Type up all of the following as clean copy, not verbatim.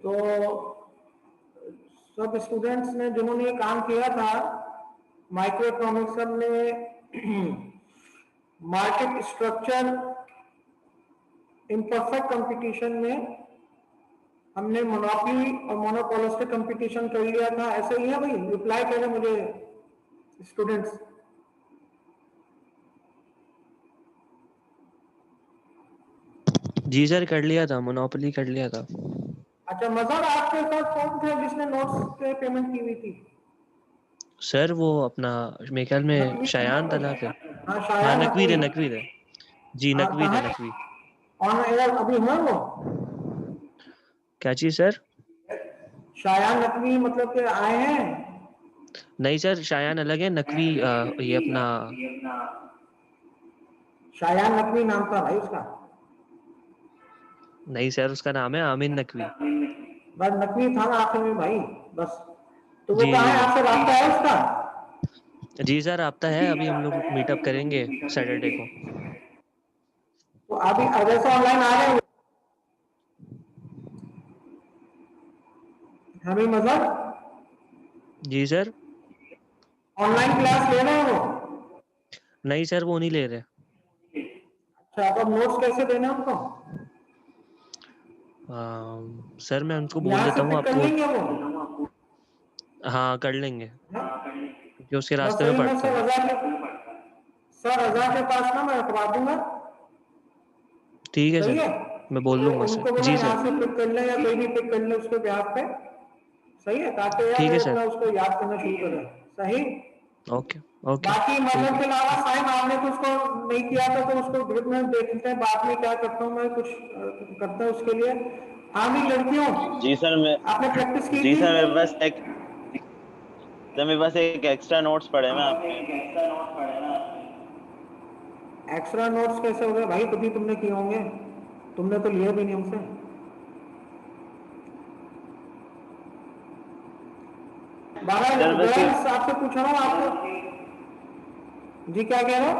तो सब स्टूडेंट्स ने जिन्होंने ये काम किया था माइक्रो इकोनॉमिक्स ने market structure in perfect competition में हमने मोनोपोली और मोनोपोलिस्टिक कंपटीशन कर लिया था। ऐसा ही है भाई? रिप्लाई करें मुझे स्टूडेंट्स। जी सर, कर लिया था, मोनोपोली कर लिया था। अच्छा मजहर, आपके साथ कौन था जिसने नोट्स पे पेमेंट की हुई थी? सर वो अपना मेरे ख्याल में शायान था फिर। हाँ हाँ, शायद नकवी है, नकवी है जी, नकवी है, कहाँ नकवी। ऑन एयर अभी हुआ वो? क्या चीज सर? शायान नकवी मतलब कि आए हैं? नहीं सर, शायान अलग है, नकवी ये अपना। शायान नकवी नाम था भाई उसका। नहीं सर, उसका नाम है आमिन नकवी। बस नकवी था ना आखिर में भाई, बस। तो वो जी कहाँ जी है, जी आपसे रास्ता है उसका? जी सर, आपता है, अभी हम लोग मीटअप करेंगे सैटरडे को। तो अभी जैसे ऑनलाइन आ रहे हैं हमें मजहर जी सर। ऑनलाइन क्लास ले रहे हैं वो? नहीं सर, वो नहीं ले रहे। अच्छा, तो नोट्स कैसे देना है उनको? सर मैं उनको बोल यहाँ देता से हूँ पिक कर आपको। लेंगे वो? हाँ, कर लेंगे, क्योंकि उसके बस रास्ते में सही, मैं पड़ता सर हूँ। रजा के पास ना मैं रखवा दूंगा। ठीक है सही सर, है, मैं बोल तो दूंगा सर। उनको बोला जी यहाँ सर। से पिक कर ले या कोई भी पिक कर ले उसके ब्याह पे। सही है, ताकि यार ठीक है सर। अपना उसको याद करना शुरू करें। सही। Okay okay. बाकी ठीक मजहब है के अलावा साइन आपने तो उसको नहीं किया था, तो उसको ग्रुप में देखते हैं बाद में क्या करता हूँ मैं, कुछ करता हूँ उसके लिए। हाँ भी लड़कियों, जी सर। मैं आपने प्रैक्टिस की जी थी? सर, मेरे पास एक एक्स्ट्रा नोट्स पड़े हैं आपके। एक्स्ट्रा नोट्स कैसे हो गए भाई? कभी तुमने किए होंगे, तुमने तो लिए भी नहीं हमसे। सर बस ये गर्ल्स आपसे पूछ रहा हूँ, आपको जी क्या कह रहे हो?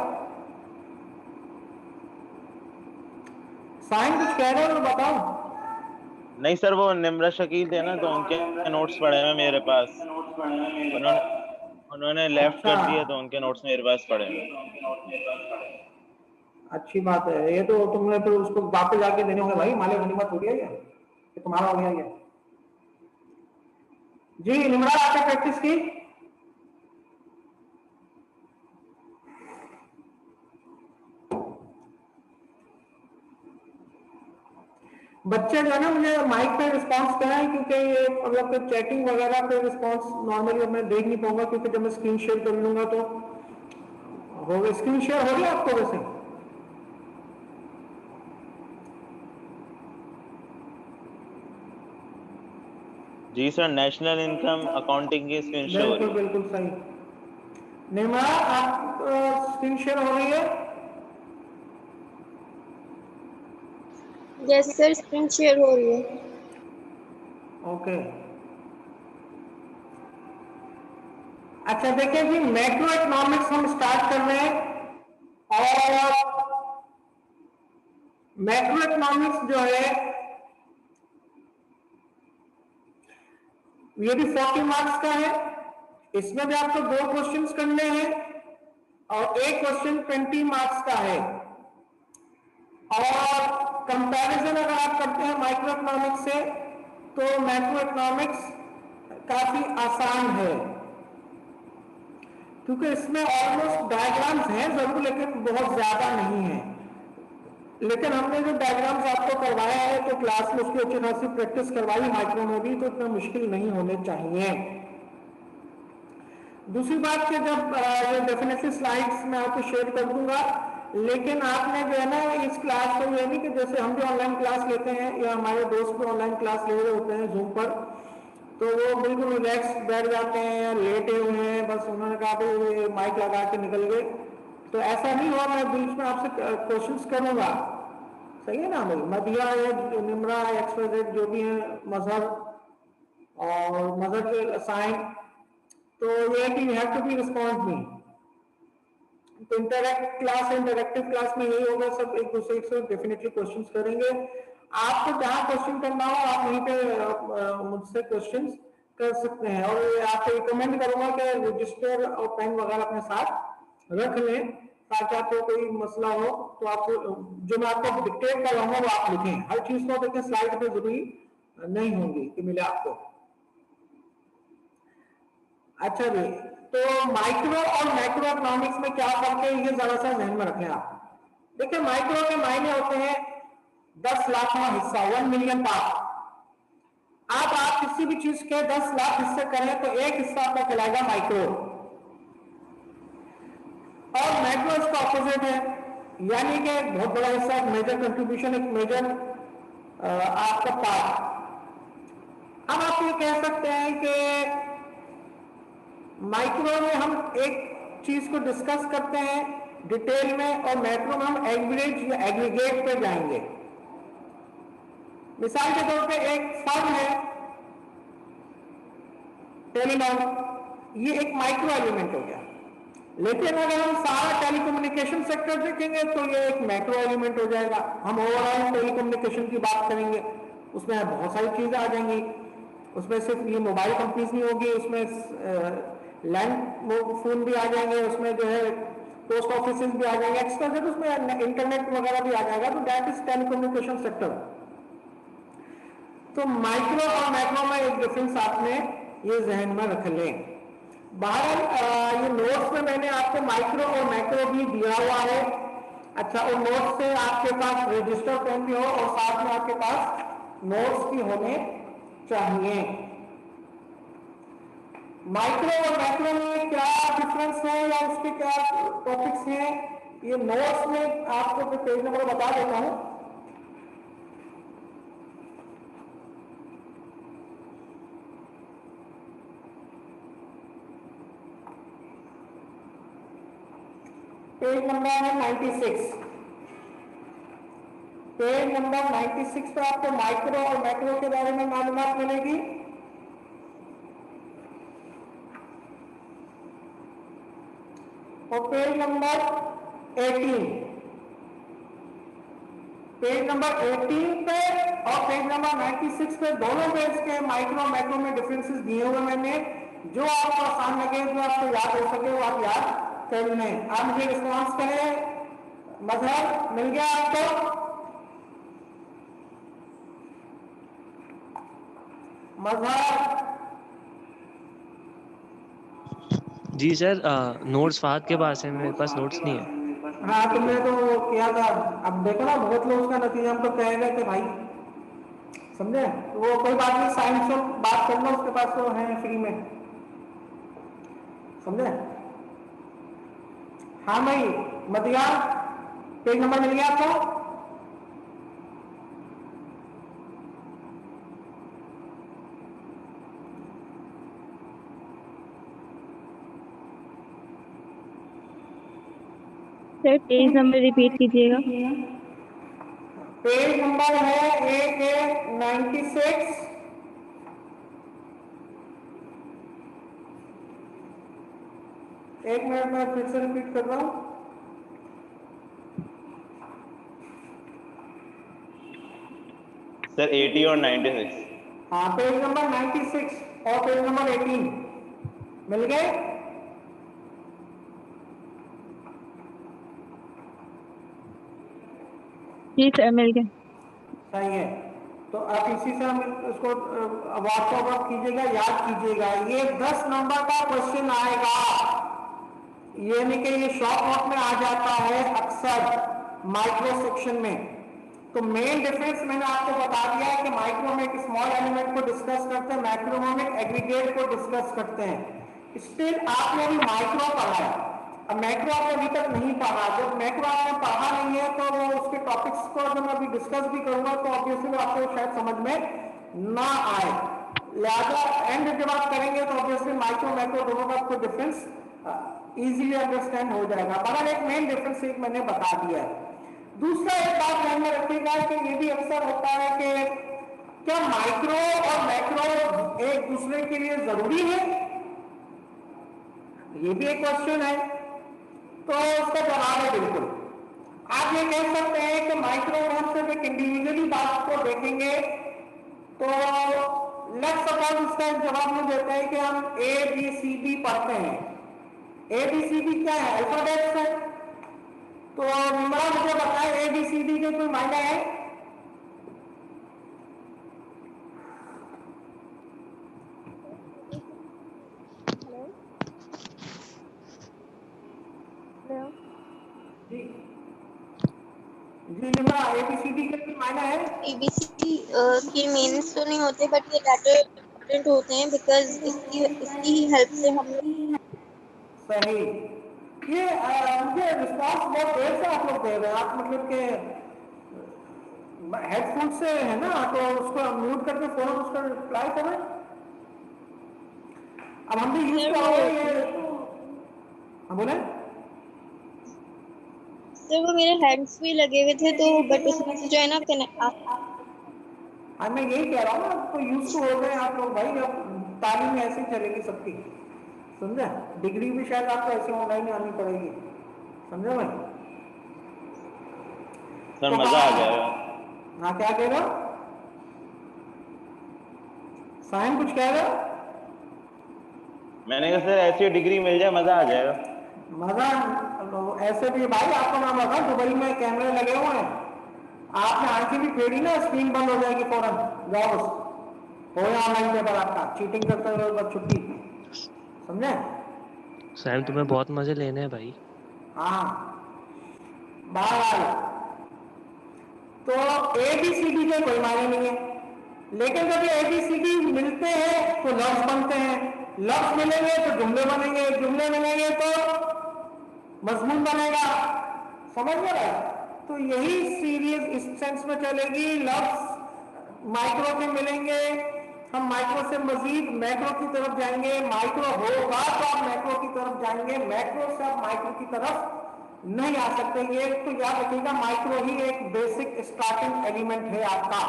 साइन कुछ कह रहे हो तो बताओ। नहीं सर, वो निम्रा शकील थे ना, तो उनके नोट्स पड़े हैं मेरे पास। उन्होंने उन्होंने लेफ्ट अच्छा, कर दिया, तो उनके नोट्स मेरे पास पड़े हैं। अच्छी बात है। ये तो तुमने फिर उसको वापस जाके देने होंगे भाई, मालिक गनीमत हो गया ये तुम्हारा हो गया ये। जी निम्रा, आपने प्रैक्टिस की? बच्चे जो है ना मुझे माइक पे रिस्पांस कराएं, क्योंकि ये मतलब चैटिंग वगैरह पे रिस्पांस नॉर्मली मैं देख नहीं पाऊंगा, क्योंकि जब मैं स्क्रीन शेयर कर लूंगा तो हो स्क्रीन शेयर हो रही है आपको वैसे? जी सर, नेशनल इनकम अकाउंटिंग की स्क्रीन शो हो बिल्कुल रही है। बिल्कुल सही। निम्रा, आप स्क्रीन शेयर हो रही है? यस सर, स्क्रीन शेयर हो रही है। ओके। अच्छा देखिए जी, मैक्रो इकोनॉमिक्स हम स्टार्ट कर रहे हैं, और मैक्रो इकोनॉमिक्स जो है ये भी 40 मार्क्स का है। इसमें भी आपको 2 क्वेश्चंस करने हैं और एक क्वेश्चन 20 मार्क्स का है। और कंपैरिजन अगर आप करते हैं माइक्रो इकोनॉमिक्स से, तो मैक्रो इकोनॉमिक्स काफी आसान है, क्योंकि इसमें ऑलमोस्ट डायग्राम्स हैं जरूर, लेकिन बहुत ज्यादा नहीं है। लेकिन हमने जो डायग्राम्स आपको करवाया है तो क्लास में उसकी अच्छी खासी प्रैक्टिस करवाई माइक्रो में भी, तो इतना मुश्किल नहीं होने चाहिए। दूसरी बात कि जब ये डेफिनेटली स्लाइड्स मैं आपको शेयर कर दूंगा, लेकिन आपने जो है ना इस क्लास को, ये नहीं कि जैसे हम भी ऑनलाइन क्लास लेते हैं या हमारे दोस्त भी ऑनलाइन क्लास ले रहे होते हैं जूम पर, तो वो बिल्कुल रिलैक्स बैठ जाते हैं या लेटे हुए हैं, बस उन्होंने कहा भाई माइक लगा के निकल गए। तो ऐसा नहीं हुआ, मैं बीच में आपसे क्वेश्चंस करूंगा। सही है ना भाई? मदिया या निम्रा एक्सप्रेजेड जो भी है, मजहर और मजहर के साइन, तो ये कि you have to be respond me. तो इंटरैक्टिव क्लास में यही होगा, सब एक दूसरे से डेफिनेटली क्वेश्चंस करेंगे। आपको जहाँ क्वेश्चन करना हो आप वहीं पे मुझसे क्वेश्चन कर सकते हैं, और आपको रिकमेंड करूंगा कि रजिस्टर और पेन वगैरह अपने साथ रख लें, ताकि आपको कोई मसला हो तो आपको जो मैं आपको डिक्टेट कर रहा हूँ वो आप लिखें। हर चीज को देखें स्लाइड पे जरूरी नहीं होगी कि मिले आपको। अच्छा जी, तो माइक्रो और मैक्रो इकोनॉमिक्स में क्या फर्क है ये जरा सा ध्यान में रखें आप। देखिए माइक्रो के मायने होते हैं 10 लाखवां हिस्सा, 1 मिलियन पार्ट। अब आप किसी भी चीज के 10 लाख हिस्से करें तो एक हिस्सा आपका कहलाएगा माइक्रो, और मैक्रो इसका ऑपोजिट है, यानी कि बहुत बड़ा हिस्सा, एक मेजर कंट्रीब्यूशन, एक मेजर आपका पार्ट। अब आप ये कह सकते हैं कि माइक्रो में हम एक चीज को डिस्कस करते हैं डिटेल में, और मैक्रो में हम एवरेज या एग्रीगेट पे जाएंगे। मिसाल के तौर पे एक फर्म है टेलीकॉम, ये एक माइक्रो एलिमेंट हो गया। लेकिन अगर हम सारा टेलीकम्युनिकेशन सेक्टर देखेंगे तो ये एक मैक्रो एलिमेंट हो जाएगा। हम ओवरऑल टेलीकम्युनिकेशन की बात करेंगे, उसमें बहुत सारी चीजें आ जाएंगी। उसमें सिर्फ ये मोबाइल कंपनीज नहीं होगी, उसमें लैंड फोन भी आ जाएंगे, उसमें जो है पोस्ट ऑफिस भी आ जाएंगे, एक्स्ट्रा उसमें इंटरनेट वगैरह भी आ जाएगा। तो दैट इज टेलीकम्युनिकेशन सेक्टर। तो माइक्रो और मैक्रो में एक डिफरेंस आपने ये जहन में रख लें। बहरहाल ये नोट्स में मैंने आपको माइक्रो और मैक्रो भी दिया हुआ है। अच्छा, और नोट्स से आपके पास रजिस्टर पेन भी हो और साथ में आपके पास नोट्स भी होने चाहिए। माइक्रो और मैक्रो में क्या डिफरेंस है या उसके क्या टॉपिक्स हैं, ये नोट्स में आपको पेज नंबर बता देता हूं। पेज नंबर है 96। पेज नंबर 96 पे आपको माइक्रो और मैक्रो के बारे में मालूमात मिलेगी। और पेज नंबर 18, पेज नंबर 18 पे और पेज नंबर 96 पे दोनों पेज के माइक्रो मैक्रो में डिफरेंसेस दिए हुए मैंने। जो आपको आसान लगे, जो आपको याद हो सके वो आप याद कर लें। आप मुझे रिस्पॉन्स करें। मजहर मिल गया आपको? मजहर? जी सर, नोट्स फहद के पास है, मेरे पास नोट्स नहीं है। हाँ, तुमने तो किया था। अब देखो ना, बहुत लोग उसका नतीजा हम तो कहेंगे कि भाई समझे, वो कोई बात नहीं, साइंस से बात कर लो, उसके पास तो है फ्री में, समझे। हाँ भाई मदिया, पेज नंबर मिल गया आपको? सर पेज नंबर रिपीट कीजिएगा। पेज नंबर है एक 96। एक मिनट में फिर से रिपीट कर रहा हूं। सर 80 और 96। हाँ, पेज नंबर 96 और पेज नंबर 18 मिल गए? जी सर मिल गए। सही है। तो आप इसी से हम इसको व्हाट्सएप कीजिएगा, याद कीजिएगा। ये 10 नंबर का क्वेश्चन आएगा, ये नहीं कि ये शॉर्ट नोट में आ जाता है अक्सर माइक्रो सेक्शन में। तो मेन डिफरेंस मैंने आपको बता दिया है कि माइक्रो में एक स्मॉल एलिमेंट को डिस्कस करते हैं, मैक्रो में एक एग्रीगेट को डिस्कस करते हैं। स्टिल आपने अभी माइक्रो पढ़ा है, अब मैक्रो आपने अभी तक नहीं पढ़ा। जब मैक्रो आपने पढ़ा नहीं है तो वो उसके टॉपिक्स को जब मैं अभी डिस्कस भी करूंगा तो ऑब्वियसली वो आपको शायद समझ में ना आए। लिहाजा एंड जब आप करेंगे तो ऑब्वियसली माइक्रो मैक्रो दोनों का आपको डिफरेंस इजीली अंडरस्टैंड हो जाएगा। मगर एक मेन डिफरेंस एक मैंने बता दिया है। दूसरा एक बात ध्यान में रखिएगा कि ये भी अक्सर होता है कि क्या माइक्रो और मैक्रो एक दूसरे के लिए जरूरी है, ये भी एक क्वेश्चन है। तो उसका जवाब है बिल्कुल। आप ये कह सकते हैं कि माइक्रोफोन से एक इंडिविजुअली बात को देखेंगे तो लेट्स सपोज इसका जवाब में देते हैं कि हम ABCD पढ़ते हैं। ABCD क्या है? अल्फाबेट्स है। तो निम्रा मुझे बताएं ABCD के कोई मायने है? हेलो जी जी निम्रा, ABCD के कोई मायने है? एबीसी की मीनिंग्स तो नहीं होते बट ये लेटर इम्पोर्टेंट होते हैं बिकॉज इसकी ही हेल्प से हम लोग सही। ये मुझे रिस्पॉन्स बहुत देर से आप लोग दे रहे हैं। आप मतलब के हेडफोन से है ना, तो उसको म्यूट करके फोन उसका रिप्लाई करें। अब हम भी यूज सर कर वो रहे हैं ये। हाँ बोले। सर वो मेरे हैंड्स भी लगे हुए थे तो बट उसमें से जो है ना हाँ मैं यही कह रहा हूँ ना, तो यूज तो हो गए आप लोग भाई। अब तालीम ऐसे ही चलेगी सबकी, समझे? डिग्री भी शायद आपको ऐसे ऑनलाइन आनी पड़ेगी, समझे भाई? सर तो मजा आ जाएगा। हाँ क्या कह रहे हो सायन, कुछ कह रहे हो? मैंने कहा सर ऐसी डिग्री मिल जाए मजा आ जाएगा। मजा तो ऐसे भी भाई, आपको नाम रखा दुबई में कैमरे लगे हुए हैं, आपने आंखें भी फेरी ना स्क्रीन बंद हो जाएगी फौरन। जाओ हो या ऑनलाइन पेपर आपका, चीटिंग करते हुए बस छुट्टी, समझे? सैम तुम्हें बहुत मजे लेने हैं भाई। हाँ बार तो ABCD के कोई मायने नहीं है, लेकिन जब ये ABCD मिलते हैं तो लफ्ज बनते हैं, लफ्ज मिलेंगे तो जुमले बनेंगे, जुमले मिलेंगे तो मजमून बनेगा, समझ में रहा? तो यही सीरीज इस सेंस में चलेगी। लफ्ज माइक्रो के मिलेंगे, हम माइक्रो से मजीद मैक्रो की तरफ जाएंगे, माइक्रो होगा तो आप मैक्रो की तरफ जाएंगे, मैक्रो से आप माइक्रो की तरफ नहीं आ सकते। ये तो याद रखिएगा, माइक्रो ही एक बेसिक स्टार्टिंग एलिमेंट है आपका,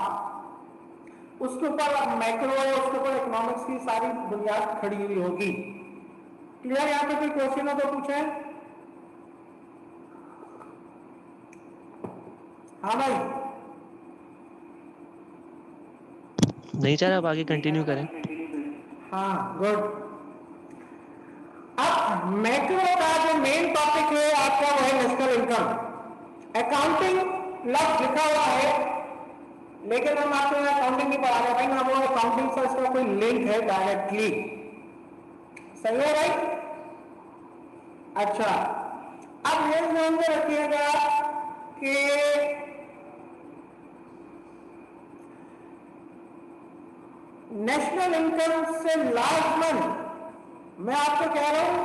उसके ऊपर मैक्रो है, उसके ऊपर इकोनॉमिक्स की सारी बुनियाद खड़ी हुई होगी। क्लियर? यहाँ पे कोई क्वेश्चन है तो पूछे। हाँ भाई। नहीं सर, आप आगे कंटिन्यू करें। हाँ गुड। अब मैक्रो का जो मेन टॉपिक है आपका वो है नेशनल इनकम। अकाउंटिंग लफ्ज लिखा हुआ है, लेकिन हम आपको अकाउंटिंग नहीं पढ़ा रहे भाई, ना वो अकाउंटिंग से इसका कोई लिंक है डायरेक्टली। सही है भाई? अच्छा, अब ये ध्यान में रखिएगा कि नेशनल इनकम से लाजमन मैं आपको कह रहा हूं,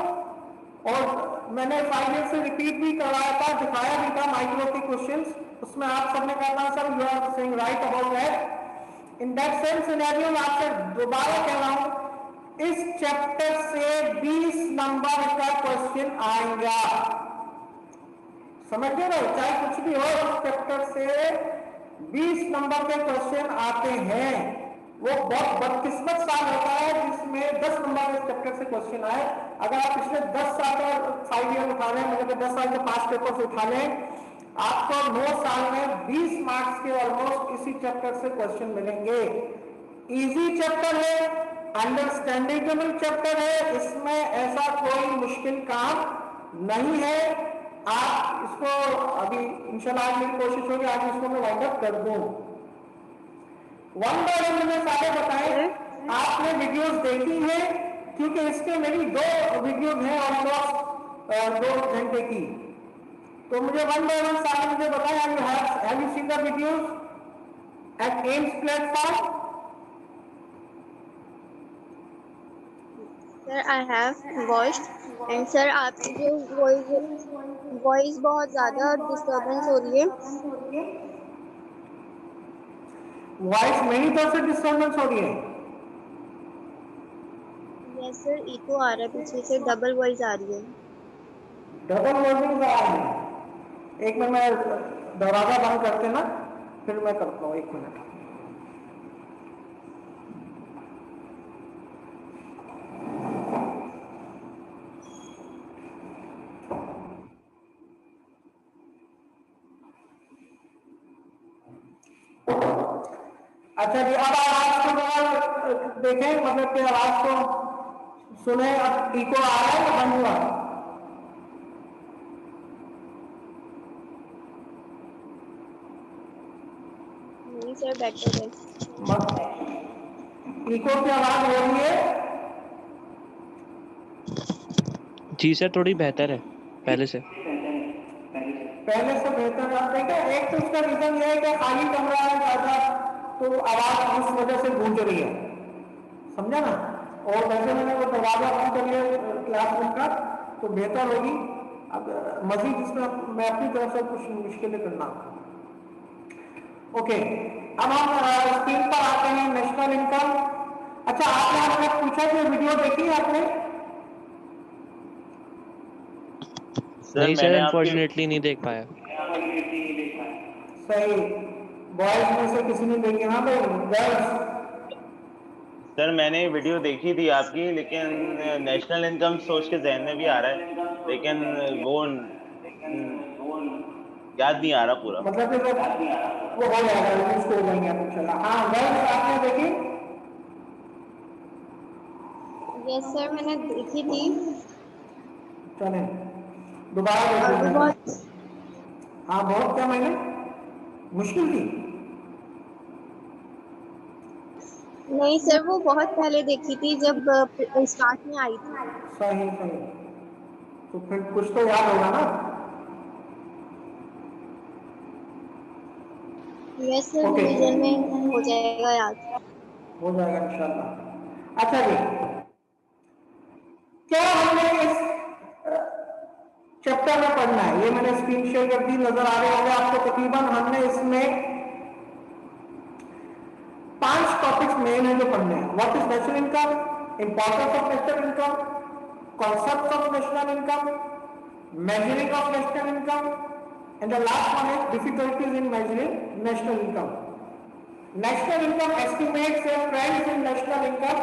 और मैंने 5 ईयर से रिपीट भी करवाया था, दिखाया भी था माइक्रो के क्वेश्चंस, उसमें आप सबने कहना sir you are saying right about that. In that same scenario में आपसे दोबारा कह रहा हूं, इस चैप्टर से 20 नंबर का क्वेश्चन आएगा, समझिए भाई? चाहे कुछ भी हो, इस चैप्टर से 20 नंबर के क्वेश्चन आते हैं। वो बहुत बदकिस्मत साल होता है जिसमें 10 नंबर के चैप्टर से क्वेश्चन आए। अगर आप पिछले 10 साल का 5 ईयर उठा लें, मतलब 10 साल के 5 पेपर्स उठा लें, आपको 9 साल में 20 मार्क्स के ऑलमोस्ट इसी चैप्टर से क्वेश्चन मिलेंगे। इजी चैप्टर है, अंडरस्टैंडेबल चैप्टर है, इसमें ऐसा कोई मुश्किल काम नहीं है। आप इसको अभी इंशाल्लाह आज मेरी कोशिश होगी आज इसको मैं वाइंड अप कर दूं। वन बाय वन मैंने सारे बताए, आपने वीडियोस देखी है, क्योंकि इसके मेरी 2 वीडियोस हैं ऑलमोस्ट 2 घंटे की, तो मुझे वन बाय वन सारे मुझे बताया। Have you seen the videos at AIMS platform? Sir I have watched and sir आपकी जो वॉइस बहुत ज्यादा डिस्टरबेंस हो रही है। वॉइस मेरी तरफ से डिस्टर्बेंस हो रही है? यस सर, इको आ रहा है पीछे से, डबल वॉइस आ रही है। डबल वर्डिंग आ रही है। एक मिनट, मैं दरवाजा बंद करके ना फिर मैं करता हूँ, 1 मिनट। अच्छा जी, अब आवाज को जरा देखें, मतलब कि आवाज को सुने, अब इको आ रहा है या बंद हुआ? नहीं सर, बेटर है। इको की आवाज हो रही है? जी सर, थोड़ी बेहतर है पहले से। पहले से बेहतर आप देखें। एक तो उसका रीजन ये है कि खाली कमरा है ज्यादा, तो आवाज उस वजह से गूंज रही है, समझा ना। और वैसे मैंने वो दरवाजा बंद कर लिया क्लासरूम का, तो बेहतर होगी। अब मजीद इसमें मैं अपनी तरफ से कुछ मुश्किलें करना। ओके, अब हम स्क्रीन पर आते हैं, नेशनल इनकम। अच्छा, आपने पूछा कि वीडियो देखी है आपने? नहीं सर, मैंने आपकी अनफॉर्चुनेटली नहीं देख पाया। सही, बॉयज में से किसी ने देखी? हाँ भाई, गर्ल्स। सर मैंने वीडियो देखी थी आपकी, लेकिन नेशनल इनकम सोच के जहन में भी आ रहा है, लेकिन वो याद नहीं आ रहा पूरा। मतलब कि वो हो जाएगा, उसको हो जाएंगे आप इंशाल्लाह। हाँ, गर्ल्स आपने देखी? यस सर, मैंने देखी थी। चले दोबारा देख और वो लेते हैं। बहुत, हाँ, बहुत क्या मैंने मुश्किल थी? नहीं सर, वो बहुत पहले देखी थी जब स्टार्ट में आई थी। सही सही, तो फिर कुछ तो याद होगा ना? यस सर, ओके, रिवीजन में हो जाएगा याद। हो जाएगा इंशाल्लाह। अच्छा जी, क्या हमने इस चैप्टर में पढ़ना है? ये मैंने स्क्रीन शेयर कर दी, नजर आ रहे होंगे आपको तकरीबन। हमने इसमें 5 टॉपिक्स मेन है जो पढ़ने हैं। What is national income, importance of national income, concept of national income, measuring of national income, and the last one is difficulties in measuring national income. National income estimates and trends in national income,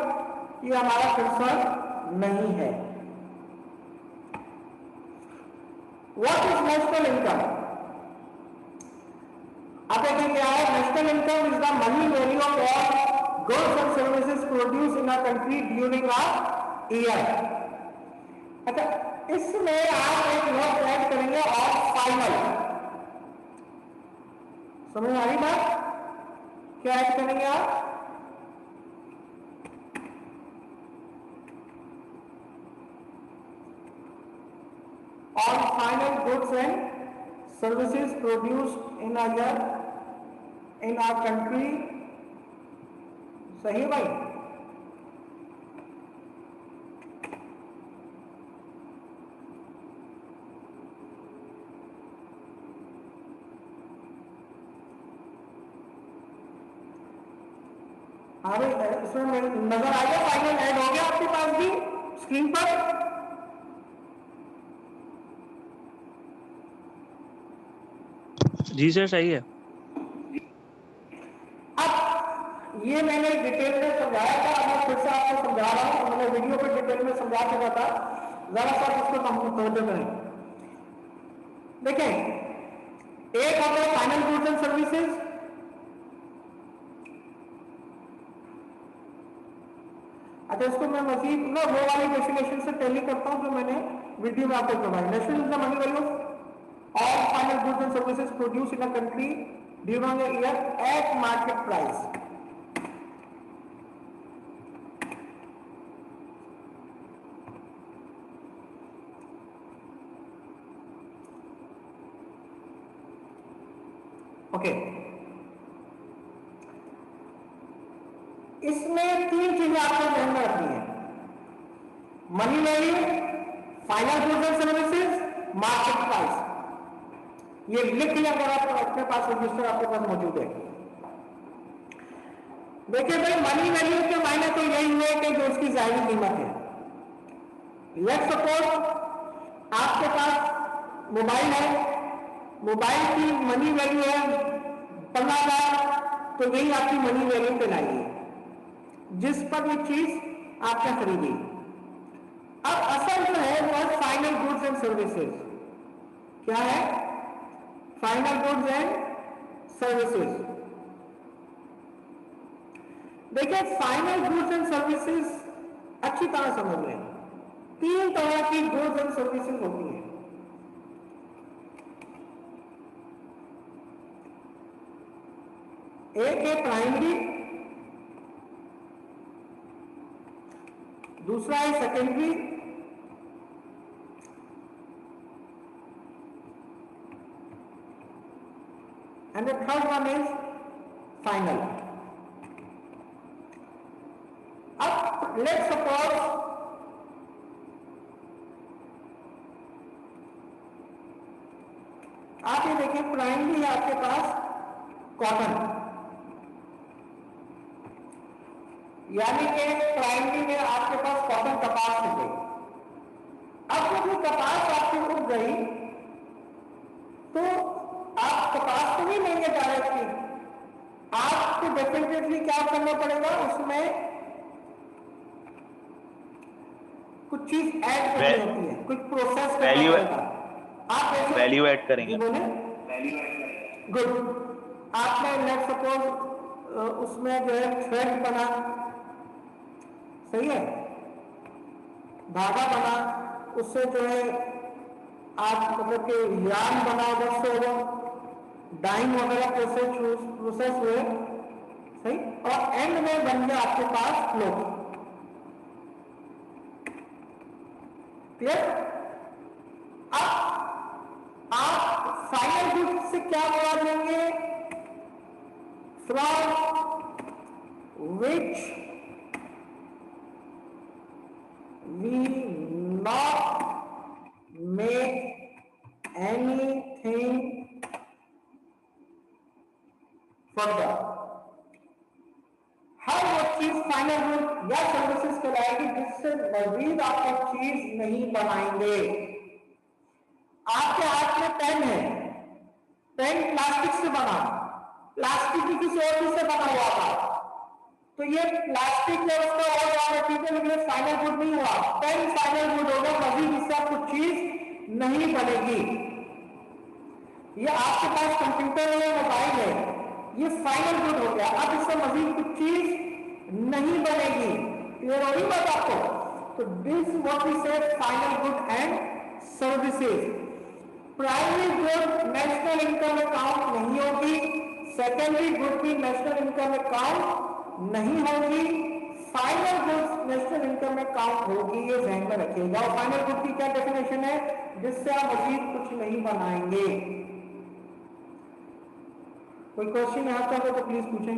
ये हमारा concern नहीं है। What is national income? आप देखिए क्या है। National income is the money value of all goods and services produce in a country during a year. अच्छा, इसमें आप एक नोट ऐड करेंगे और फाइनल, समझ में आ रही बात? क्या ऐड करेंगे आप? All final goods and services produced in a year in our country. सही है भाई? अरे इसमें नजर आ गया, फाइनल ऐड हो गया आपके पास भी स्क्रीन पर? जी सर, सही है। अब ये मैंने डिटेल में समझाया था, अब मैं फिर से आपको समझा रहा हूं। मैंने वीडियो पे डिटेल में समझा चुका था, जरा सा उसको हम तवज्जो करें। देखें, एक होता है फाइनल गुड्स एंड सर्विसेज। अच्छा, इसको मैं मजीद ना वो वाली डेफिनेशन से टैली करता हूं जो मैंने वीडियो में आपको करवाई। National is the money value all final goods and services produce in a country during a year eight market price. Okay, इसमें 3 चीजें आपको ध्यान में रखनी है। Money value, final goods and services, market price. ये लिख लिया अगर आप अपने पास रजिस्टर आपके पास मौजूद है। देखिए भाई, मनी वैल्यू के मायने तो यही हुए कि जो उसकी जाहिर कीमत है। लेट्स सपोज आपके पास मोबाइल है, मोबाइल की मनी वैल्यू है 15,000, तो यही आपकी मनी वैल्यू कहलाएगी जिस पर ये चीज आपने खरीदी। अब असल जो है वो है फाइनल गुड्स एंड सर्विसेज। क्या है? Final goods and services. देखिए फाइनल गुड्स एंड सर्विसेज अच्छी तरह समझ लें, 3 तरह की गुड्स एंड सर्विसेज होती हैं। एक है प्राइमरी, दूसरा है secondary, and the third one is final. अब let's suppose आप ये देखें, प्राइमरी है आपके पास कॉटन, यानी कि प्राइमरी में आपके पास कॉटन कपास हो गई। अब जब वो कपास आपकी उग गई तो आप कपास को नहीं लेंगे डायरेक्टली, आपको डेफिनेटली क्या करना पड़ेगा, उसमें कुछ चीज ऐड करनी होती है, कुछ प्रोसेस करना पड़ेगा। आप वैल्यू ऐड करेंगे। गुड, आपने लेट्स सपोज उसमें जो है थ्रेड बना, सही है, धागा बना, उससे जो है आप मतलब कि यार्न बना, उधर से डाइंग वगैरह प्रोसेस हुए, सही, और एंड में बन गया आपके पास क्लोथ। क्लियर? अब आप फाइनल गुड्स से क्या मुराद लेंगे? From which we not make anything further। हर वो चीज फाइनल गुड या सर्विसेज कहलाएगी जिससे मजीद आप एक चीज नहीं बनाएंगे। आपके हाथ में पेन है, पेन प्लास्टिक से बना, प्लास्टिक की किसी और चीज से बना हुआ था, तो ये प्लास्टिक या उसका और मटेरियल में फाइनल गुड नहीं हुआ, पेन फाइनल गुड होगा, मजीद इससे कुछ चीज नहीं बनेगी। ये आपके पास कंप्यूटर है, मोबाइल है, ये फाइनल गुड हो गया, अब इससे मजीद कुछ चीज नहीं बनेगी। क्लियर हो रही बात आपको? तो दिस व्हाट वी से final good and services. Primary good national income में काउंट नहीं होगी, सेकेंडरी गुड भी नेशनल इनकम में काउंट नहीं होगी, फाइनल गुड्स नेशनल इनकम में काउंट होगी, ये ध्यान में रखिएगा। और फाइनल गुड की क्या डेफिनेशन है? जिससे आप मजीद कुछ नहीं बनाएंगे। कोई क्वेश्चन यहाँ चाहो तो प्लीज पूछें।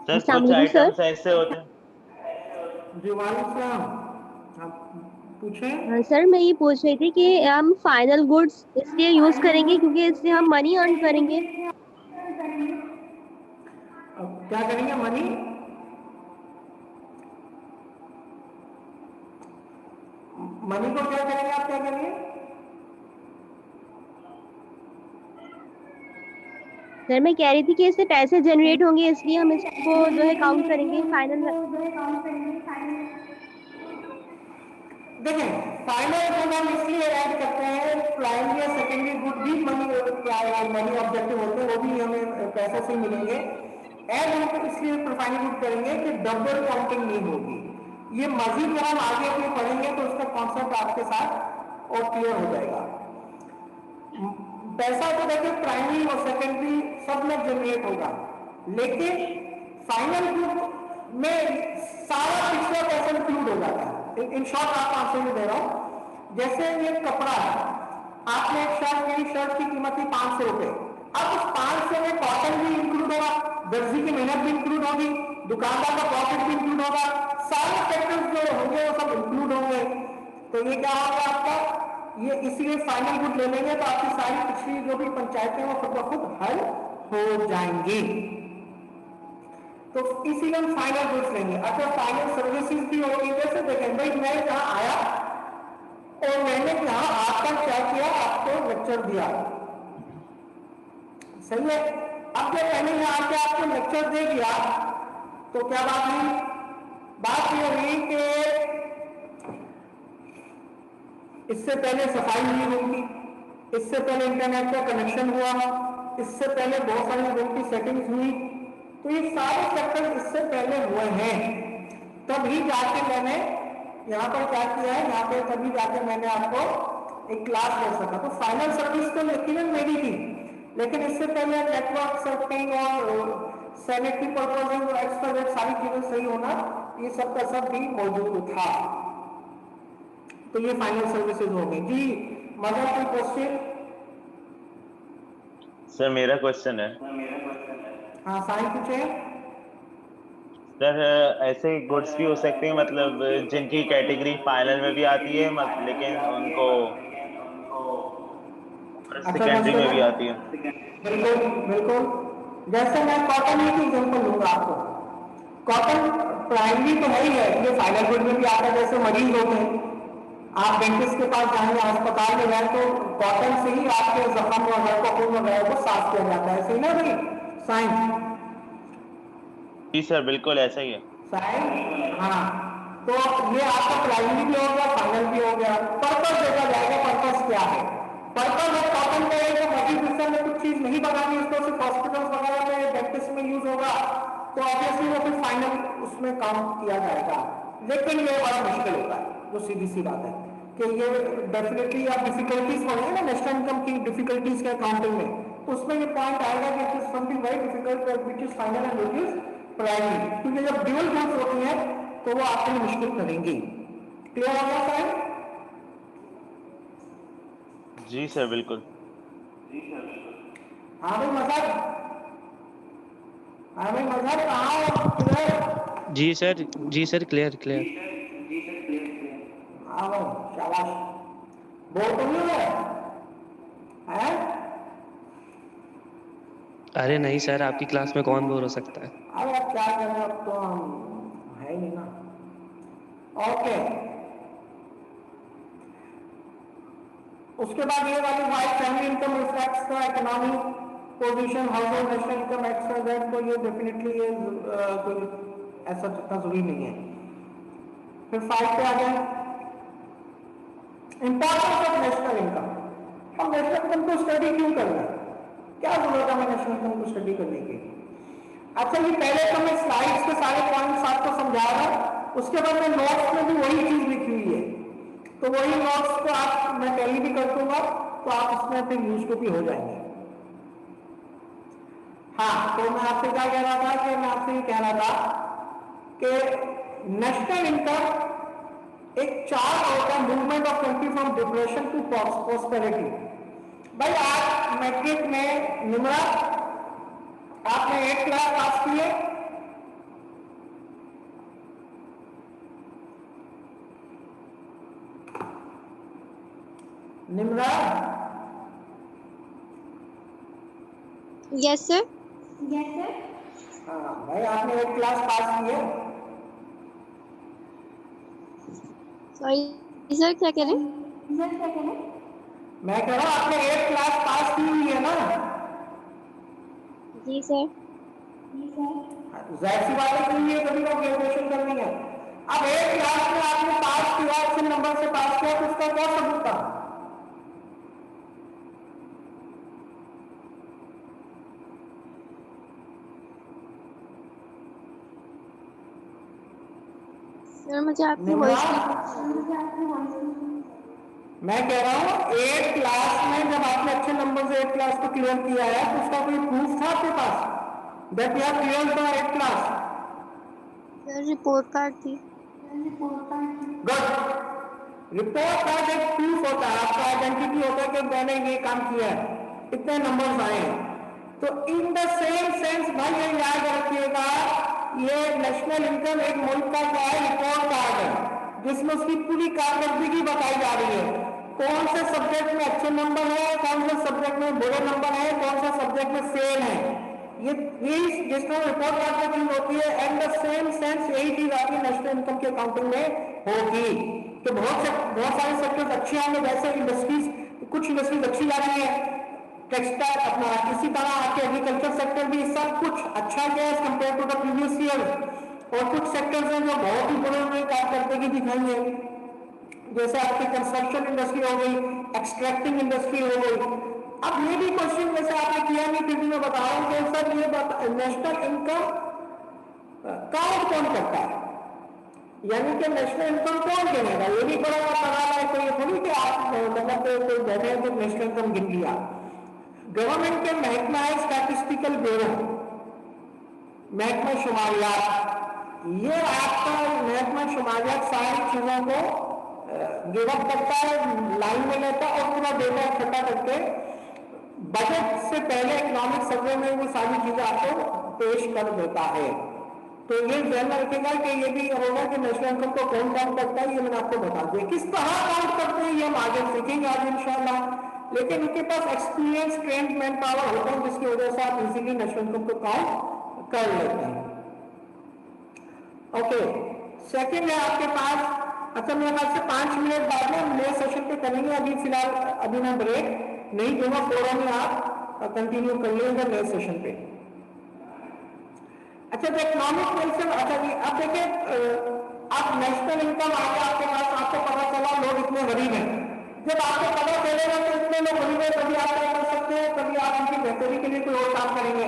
सर कुछ आइटम्स ऐसे होते हैं। जी वालेकुम सलाम, आप पूछें। सर मैं ये पूछ रही थी कि हम फाइनल गुड्स इसलिए यूज करेंगे क्योंकि इससे हम मनी अर्न करेंगे। क्या करेंगे? मनी को क्या करेंगे? आप क्या करेंगे? सर मैं कह रही थी कि इससे पैसे जनरेट होंगे, इसलिए हम इसको जो है काउंट करेंगे फाइनल। देखें, फाइनल गुड हम इसलिए ऐड करते हैं, प्राइमरी और सेकेंडरी गुड भी मनी ऑब्जेक्टिव होते हैं, वो भी हमें पैसे से मिलेंगे। ऐड हम इसलिए फाइनल गुड करेंगे कि डबल काउंटिंग नहीं होगी। ये मजीद जब हम आगे अपने पढ़ेंगे तो उसका कॉन्सेप्ट आपके साथ और क्लियर हो जाएगा। पैसा तो देखिए प्राइमरी और सेकेंडरी सब में जनरेट होगा, लेकिन फाइनल गुड में सारा पिछला पैसा इंक्लूड हो जाता है। इन शॉर्ट आपको आंसर दे रहा हूं। जैसे ये कपड़ा है, आपने एक शर्ट, मेरी शर्ट की कीमत थी 500 रुपए, अब उस 500 में कॉटन भी इंक्लूड होगा, दर्जी की मेहनत भी इंक्लूड होगी, दुकानदार का प्रॉफिट भी इंक्लूड होगा, सारे फैक्टर्स जो होंगे वो सब इंक्लूड होंगे। तो ये क्या होगा आपका, ये इसीलिए फाइनल गुड ले लेंगे तो आपकी सारी पिछली जो भी पंचायतें वो खुद ब खुद हल हो जाएंगी। तो इसीलिए हम फाइनल गुड्स लेंगे। अच्छा, फाइनल सर्विसेज भी होगी। जैसे देखें भाई, मैं यहाँ आया और मैंने यहाँ आकर क्या किया, आपको लेक्चर दिया, सही है। अब जब मैंने यहाँ आके आपको लेक्चर दे दिया तो क्या बात हुई? बात ये हुई कि इससे पहले सफाई नहीं होगी, इससे पहले इंटरनेट का कनेक्शन हुआ, इससे पहले बहुत सारी लोगों की सेटिंग्स हुई, तो ये सारे सेक्टर इससे पहले हुए हैं। तभी जाके मैंने यहाँ पर क्या किया है, यहाँ पे तभी जाके मैंने आपको एक क्लास ले सका। तो फाइनल सर्विस तो यकीनन मेरी थी, लेकिन इससे पहले नेटवर्क सर्फिंग और सैनिटरी पर्पज और एक्स्ट्रा सारी चीजें सही होना, ये सब का सब भी मौजूद था। तो ये फाइनल सर्विसेज हो गई जी। मदर कोई क्वेश्चन? सर मेरा क्वेश्चन है। हाँ साइन पूछे। सर ऐसे गुड्स भी हो सकते हैं मतलब जिनकी कैटेगरी फाइनल में भी आती है लेकिन उनको सेकेंडरी में भी आती है। बिल्कुल बिल्कुल। जैसे मैं कॉटन ही की एग्जाम्पल लूंगा आपको। कॉटन प्राइमरी तो है ही है, ये फाइनल गुड में भी आता है। जैसे मरीज होते हैं, आप डेंटिस्ट के पास जाएंगे, अस्पताल में जाए, तो कॉटन से ही आपके जख्म वगैरह को, खून वगैरह को साफ किया जाता है, सही ना भाई? साइंस। जी सर बिल्कुल ऐसा ही है। साइंस, हाँ। तो ये आपका प्राइमरी भी हो गया, फाइनल भी हो गया। पर्पस देखा जाएगा, पर्पस क्या है। पर्पस है कॉटन का है, मल्टीप्लिकेशन में कुछ चीज नहीं बनानी, उसको सिर्फ हॉस्पिटल वगैरह में, डेंटिस्ट में यूज होगा, तो ऑब्वियसली वो फिर फाइनल उसमें काम किया जाएगा। लेकिन ये बड़ा मुश्किल होता है, जो सीधी सी बात है कि ये डेफिनेटली आप डिफिकल्टीज पढ़ेंगे ना नेशनल इनकम की डिफिकल्टीज के अकाउंटिंग में, तो उसमें ये पॉइंट आएगा कि it is something very difficult which is final and which is primary, क्योंकि जब ड्यूअल गुड्स होती है तो वो आपके लिए मुश्किल करेंगी। क्लियर हो गया साहब? जी सर बिल्कुल। हाँ भाई मजहब, हाँ भाई मजहब कहाँ हो? किधर? जी सर क्लियर क्लियर। हाँ भाई शाबाश। बोल तो नहीं है? हैं? अरे नहीं सर, आपकी क्लास में कौन बोर हो सकता है। अरे अब क्या करें, अब तो हम है ही नहीं ना। ओके, उसके बाद ये वाली white family income reflects the economic position, household national income extra that, तो ये डेफिनेटली ये कोई ऐसा जितना जरूरी नहीं है। फिर 5 पे आ गए, इंपॉर्टेंस ऑफ नेशनल इनकम। हम नेशनल इनकम को स्टडी क्यों कर रहे हैं, क्या जरूरत है हमें नेशनल इनकम को स्टडी करने की? अच्छा, ये पहले तो मैं स्लाइड्स के सारे पॉइंट्स आपको समझा रहा हूं, उसके बाद मैं नोट्स में भी वही चीज लिखी हुई है, तो वही नोट्स को आप मैं टैली भी कर दूंगा, तो आप उसमें फिर यूज को भी हो जाएंगे। हाँ, तो मैं आपसे क्या कह रहा था कि मैं आपसे ये कह रहा था कि नेशनल इनकम एक चार्ट होता है movement of country from depression to prosperity. भाई आज मैट्रिक में निमरा आपने 8 क्लास पास की है, निमरा? Yes sir. हाँ भाई, आपने 8 क्लास पास की है। सॉरी सर, क्या कह रहे हैं? मैं कह रहा हूँ आपने 8 क्लास पास की हुई है ना? जी सर। जाहिर सी बात है कि ये कभी को ग्रेजुएशन करनी है। अब 8 क्लास में आपने पास किया, अच्छे नंबर से पास किया, तो उसका क्या सबूत था? सर मुझे आपकी वॉइस मैं कह रहा हूँ 8 क्लास में जब आपने अच्छे नंबर से 8 क्लास को क्लियर किया है, तो उसका कोई प्रूफ था आपके पास that you have cleared the 8 class? Sir report card थी। गुड। रिपोर्ट कार्ड एक प्रूफ होता है, आपका आइडेंटिटी होता है कि मैंने ये काम किया है, इतने नंबर्स आए हैं। तो इन द सेम सेंस भाई ये याद रखिएगा, ये नेशनल इनकम एक मुल्क का क्या है, रिपोर्ट कार्ड है, जिसमें उसकी पूरी कारकर्दगी बताई जा रही है। कौन से सब्जेक्ट में अच्छे नंबर है, कौन से सब्जेक्ट में बुरे नंबर है, कौन से सब्जेक्ट में फेल है, ये जिस तरह रिपोर्ट कार्ड में चीज होती है, एंड द सेम सेंस यही चीज आपकी नेशनल इनकम की अकाउंटिंग में होगी। तो बहुत सारे सेक्टर्स अच्छे आएंगे, जैसे इंडस्ट्रीज, कुछ इंडस्ट्रीज अच्छी जा रही है, टेक्सटाइल अपना, इसी तरह आपके एग्रीकल्चर सेक्टर भी सब कुछ अच्छा गया as compare to the previous year, और कुछ सेक्टर्स हैं जो बहुत ही बुरे हुए कारकर्दगी दिखाई है, जैसे आपकी कंस्ट्रक्शन इंडस्ट्री हो गई, एक्सट्रैक्टिंग इंडस्ट्री हो गई। अब ये भी क्वेश्चन जैसे आपने किया नहीं, फिर भी मैं बता रहा हूँ कि सर ये नेशनल इनकम काउंट कौन करता है, यानी कि नेशनल इनकम कौन गिनेगा, ये भी बड़ा सवाल है। तो ये थोड़ी कि आप मतलब कोई बैठे हैं तो नेशनल इनकम गिन लिया। गवर्नमेंट के महकमा है स्टैटिस्टिकल ब्यूरो, महकमा शुमारियात, ये आपका महकमा शुमारियात सारी चीजों को गिवअप करता है, लाइन में लेता है और पूरा डेटा इकट्ठा करके बजट से पहले इकोनॉमिक सर्वे में वो सारी चीजें आपको पेश कर देता है। तो ये ध्यान में रखेगा कि ये भी होगा कि नेशनल इनकम को कौन काउंट करता है, ये मैंने आपको बता दिया। किस तरह काउंट करते हैं ये हम आगे सीखेंगे आज इंशाल्लाह, लेकिन उनके पास एक्सपीरियंस ट्रेंड मैन पावर होता है जिसकी वजह से आप इजीली नेशनल इनकम को काउंट कर लेते हैं। ओके, सेकंड है आपके पास, अच्छा मेरे ख्याल से 5 मिनट बाद में हम नए सेशन पे करेंगे, अभी फिलहाल अभी मैं ब्रेक नहीं दूंगा, फौरन में आप कंटिन्यू कर लेंगे नए सेशन पे। अच्छा तो इकोनॉमिक वेलफेयर, अच्छा जी अब देखिए आप नेशनल इनकम आ गया आपके पास, आपको पता चला लोग इतने गरीब हैं, जब आपको पता चलेगा तो इतने लोग गरीब है कभी आप क्या कर सकते हैं, कभी आप उनकी बेहतरी के लिए कोई और काम करेंगे,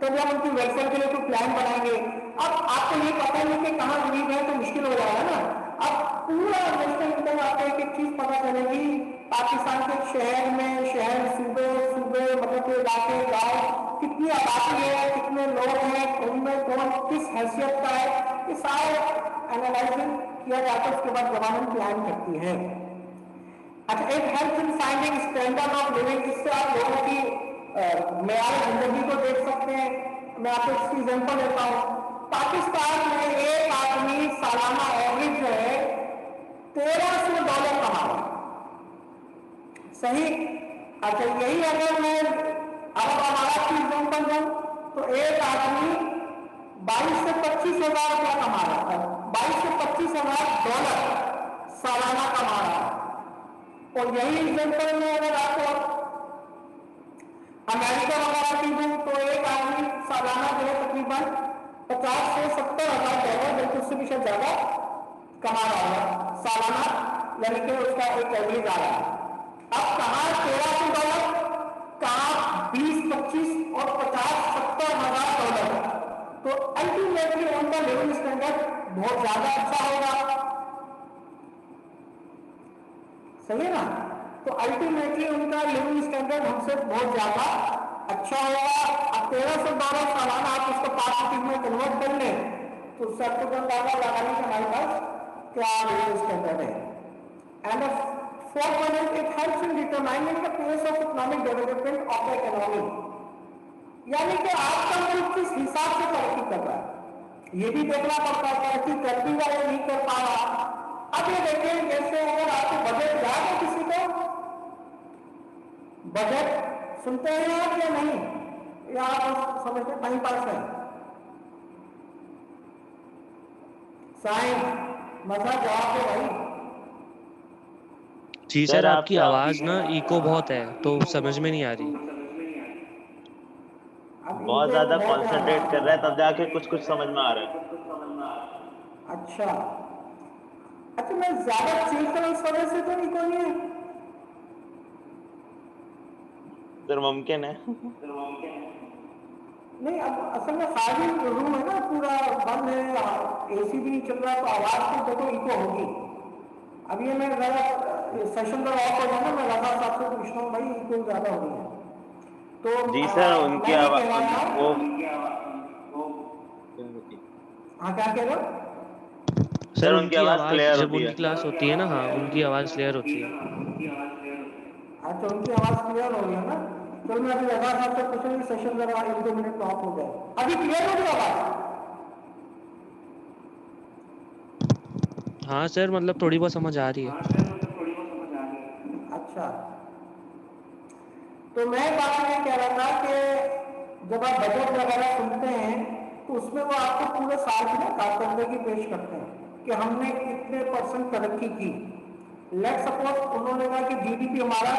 कभी आप उनकी वेलफेयर के लिए कोई प्लान बनाएंगे। अब आपको ये पता नहीं कि कहाँ गरीब है तो मुश्किल हो जाएगा ना। अब पूरा नेशनल इनकम आपको एक एक चीज पता चलेगी, पाकिस्तान के शहर में, शहर सूबे सूबे मतलब इलाके गाँव, कितनी आबादी है, कितने लोग हैं, उनमें कौन किस हैसियत का है, ये सारे एनालाइजिंग किया जाता है, उसके बाद गवर्नमेंट प्लान करती है। अच्छा एक health in finding standard of living, इससे आप लोगों की मेयार जिंदगी को देख सकते हैं। मैं आपको इसकी एग्जांपल देता हूँ, पाकिस्तान में एक आदमी सालाना एवरेज जो है $1300 कमा रहा है, सही। अच्छा यही अगर मैं अब हमारा की एग्जांपल दूं तो एक आदमी 22 से 25 हजार रुपया कमा रहा है, 22 से 25 हजार डॉलर सालाना कमा रहा है। और यही एग्जांपल में अगर आपको अमेरिका वगैरह की दूं तो एक आदमी सालाना जो है तकरीबन 50 से 70 हजार डॉलर, बल्कि उससे भी शायद ज्यादा कमा रहा है सालाना, यानी कि उसका एक एवरेज आ रहा है। अब कहाँ $1300, कहाँ 20, 25 और 50, 70 हजार डॉलर, तो अल्टीमेटली उनका लिविंग स्टैंडर्ड बहुत ज्यादा अच्छा होगा, सही है ना। तो अल्टीमेटली उनका लिविंग स्टैंडर्ड हमसे बहुत ज्यादा अच्छा होगा। अब $1300 सालाना आप उसको 5 रुपये में कन्वर्ट कर लें तो उससे आपको अंदाजा लगाने के हमारे पास क्या लिविंग स्टैंडर्ड है। And fourth one is it helps in determining the pace of economic development of the economy, यानी कि आपका मुल्क किस हिसाब से तरक्की कर रहा है ये भी देखना पड़ता है, तरक्की कर भी रहा है नहीं कर पा रहा। अब ये देखें जैसे अगर आपको बजट याद है, किसी को बजट सुनते हैं आप या नहीं, या आप समझते टाइम पास है, साइंस मजा जवाब दे भाई। जी सर आपकी आवाज ना इको बहुत है तो समझ में नहीं आ रही, बहुत ज्यादा कंसंट्रेट कर रहा है तब जाके कुछ कुछ समझ में आ रहा है। अच्छा अच्छा मैं ज्यादा चिल्कर इस वजह से तो नहीं कोई है सर, मुमकिन है। नहीं, अब असल में खाली रूम है ना, पूरा बंद है, एसी भी नहीं चल रहा, तो आवाज तो देखो इको होगी। अब ये मैं जरा सेशन पर ऑफ हो जाना, मैं रजा साहब से पूछता हूँ भाई इको ज्यादा हो रही है तो जी सर उनकी आवाज वो हाँ क्या कह रहे हो सर उनकी आवाज जब उनकी क्लास होती है ना, हाँ उनकी आवाज क्लियर होती है। अच्छा उनकी आवाज क्लियर हो रही है ना, तो मैं अभी रजा साहब से पूछूंगी, सेशन जरा 1-2 मिनट ऑफ हो जाए। अभी क्लियर हो गई आवाज? हाँ सर मतलब थोड़ी बहुत समझ आ रही है। अच्छा तो मैं बात ये कह रहा था कि जब आप बजट वगैरह सुनते हैं तो उसमें वो आपको पूरे साल की ना कारकर्दगी पेश करते हैं कि हमने कितने % तरक्की की। लेट सपोज उन्होंने कहा कि जीडीपी हमारा